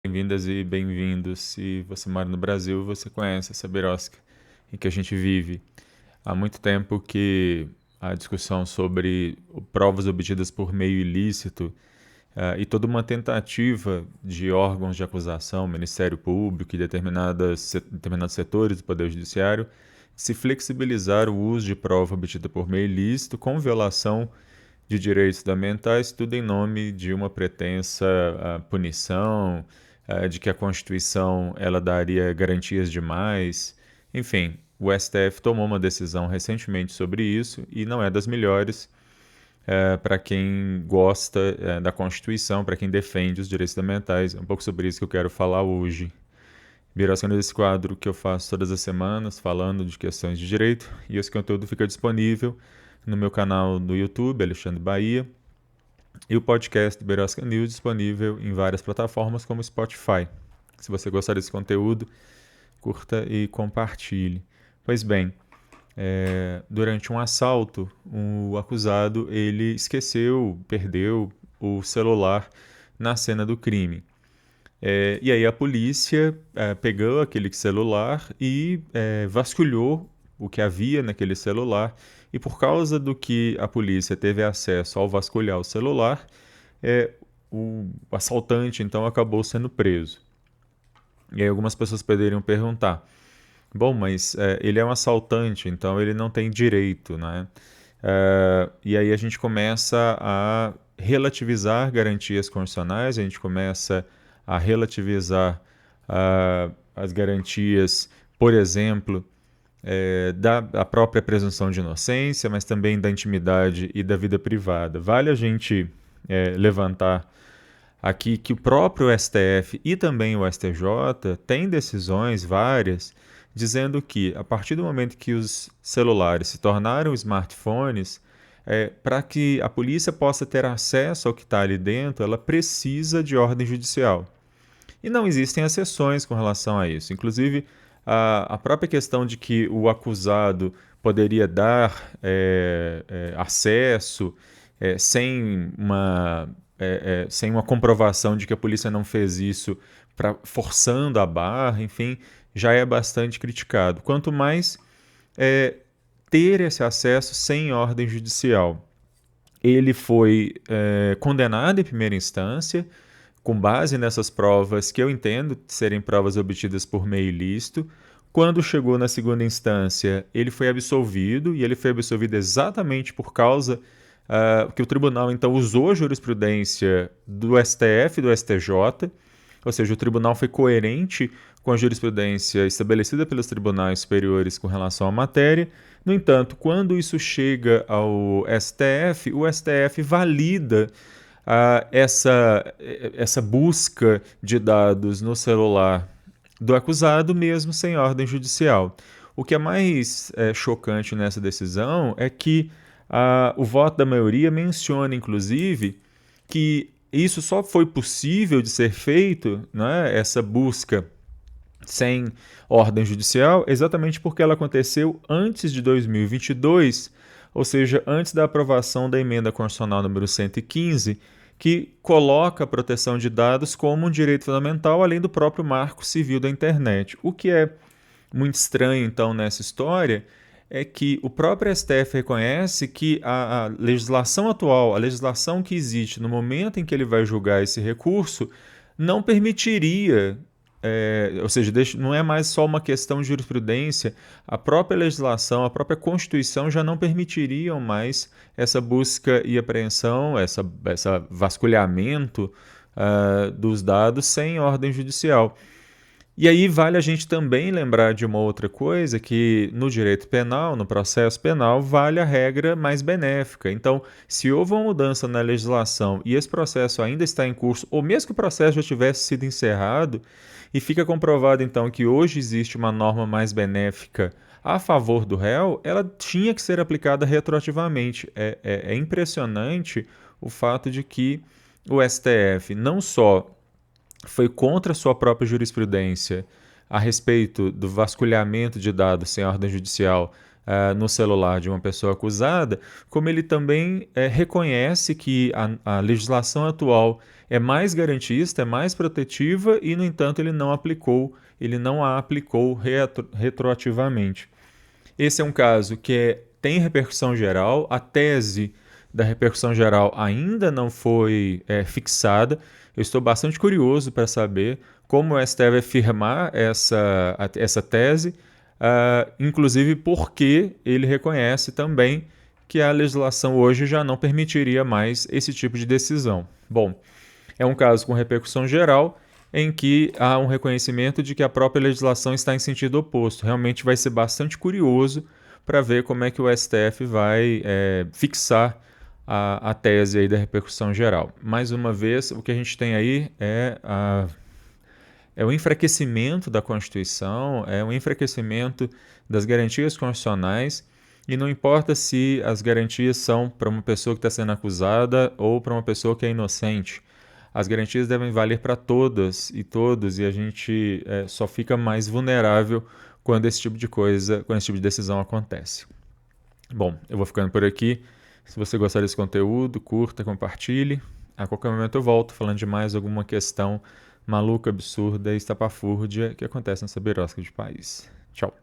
Bem-vindas e bem-vindos. Se você mora no Brasil, você conhece essa birosca em que a gente vive. Há muito tempo que a discussão sobre provas obtidas por meio ilícito e toda uma tentativa de órgãos de acusação, Ministério Público e determinados setores do Poder Judiciário se flexibilizar o uso de prova obtida por meio ilícito com violação de direitos fundamentais, tudo em nome de uma pretensa punição, de que a Constituição ela daria garantias demais. Enfim, o STF tomou uma decisão recentemente sobre isso e não é das melhores para quem gosta da Constituição, para quem defende os direitos fundamentais. É um pouco sobre isso que eu quero falar hoje. Biroscando esse quadro que eu faço todas as semanas, falando de questões de direito, e esse conteúdo fica disponível no meu canal no YouTube, Alexandre Bahia, e o podcast Birosca News disponível em várias plataformas como Spotify. Se você gostar desse conteúdo, curta e compartilhe. Pois bem, durante um assalto, o acusado ele perdeu o celular na cena do crime. E aí a polícia pegou aquele celular e vasculhou o que havia naquele celular. E por causa do que a polícia teve acesso ao vasculhar o celular, o assaltante então acabou sendo preso. E aí algumas pessoas poderiam perguntar: bom, mas ele é um assaltante, então ele não tem direito, né? E aí a gente começa a relativizar garantias constitucionais, a gente começa a relativizar as garantias, por exemplo, da própria presunção de inocência, mas também da intimidade e da vida privada. Vale a gente levantar aqui que o próprio STF e também o STJ têm decisões várias dizendo que, a partir do momento que os celulares se tornaram smartphones, para que a polícia possa ter acesso ao que está ali dentro, ela precisa de ordem judicial. E não existem exceções com relação a isso. Inclusive, a própria questão de que o acusado poderia dar acesso sem sem uma comprovação de que a polícia não fez isso forçando a barra, enfim, já é bastante criticado. Quanto mais ter esse acesso sem ordem judicial. Ele foi condenado em primeira instância, com base nessas provas que eu entendo serem provas obtidas por meio ilícito. Quando chegou na segunda instância, ele foi absolvido, e ele foi absolvido exatamente por causa que o tribunal então usou a jurisprudência do STF e do STJ, ou seja, o tribunal foi coerente com a jurisprudência estabelecida pelos tribunais superiores com relação à matéria. No entanto, quando isso chega ao STF, o STF valida essa busca de dados no celular do acusado, mesmo sem ordem judicial. O que é mais chocante nessa decisão é que o voto da maioria menciona, inclusive, que isso só foi possível de ser feito, né, essa busca sem ordem judicial, exatamente porque ela aconteceu antes de 2022, ou seja, antes da aprovação da emenda constitucional número 115, que coloca a proteção de dados como um direito fundamental, além do próprio marco civil da internet. O que é muito estranho, então, nessa história é que o próprio STF reconhece que a legislação atual, a legislação que existe no momento em que ele vai julgar esse recurso, não permitiria, ou seja, não é mais só uma questão de jurisprudência, a própria legislação, a própria Constituição já não permitiriam mais essa busca e apreensão, essa vasculhamento dos dados sem ordem judicial. E aí vale a gente também lembrar de uma outra coisa, que no direito penal, no processo penal, vale a regra mais benéfica. Então, se houve uma mudança na legislação e esse processo ainda está em curso, ou mesmo que o processo já tivesse sido encerrado, e fica comprovado então que hoje existe uma norma mais benéfica a favor do réu, ela tinha que ser aplicada retroativamente. É impressionante o fato de que o STF não só foi contra a sua própria jurisprudência a respeito do vasculhamento de dados sem ordem judicial no celular de uma pessoa acusada, como ele também reconhece que a legislação atual é mais garantista, é mais protetiva e, no entanto, ele não a aplicou retroativamente. Esse é um caso que tem repercussão geral, a tese da repercussão geral ainda não foi fixada. Eu estou bastante curioso para saber como o STF vai firmar essa tese, inclusive porque ele reconhece também que a legislação hoje já não permitiria mais esse tipo de decisão. Bom, é um caso com repercussão geral em que há um reconhecimento de que a própria legislação está em sentido oposto. Realmente vai ser bastante curioso para ver como é que o STF vai fixar a tese aí da repercussão geral. Mais uma vez, o que a gente tem aí é o enfraquecimento da Constituição, é o enfraquecimento das garantias constitucionais, e não importa se as garantias são para uma pessoa que está sendo acusada ou para uma pessoa que é inocente. As garantias devem valer para todas e todos, e a gente só fica mais vulnerável quando esse tipo de coisa, quando esse tipo de decisão acontece. Bom, eu vou ficando por aqui. Se você gostar desse conteúdo, curta, compartilhe. A qualquer momento eu volto falando de mais alguma questão maluca, absurda e estapafúrdia que acontece nessa beirosca de país. Tchau.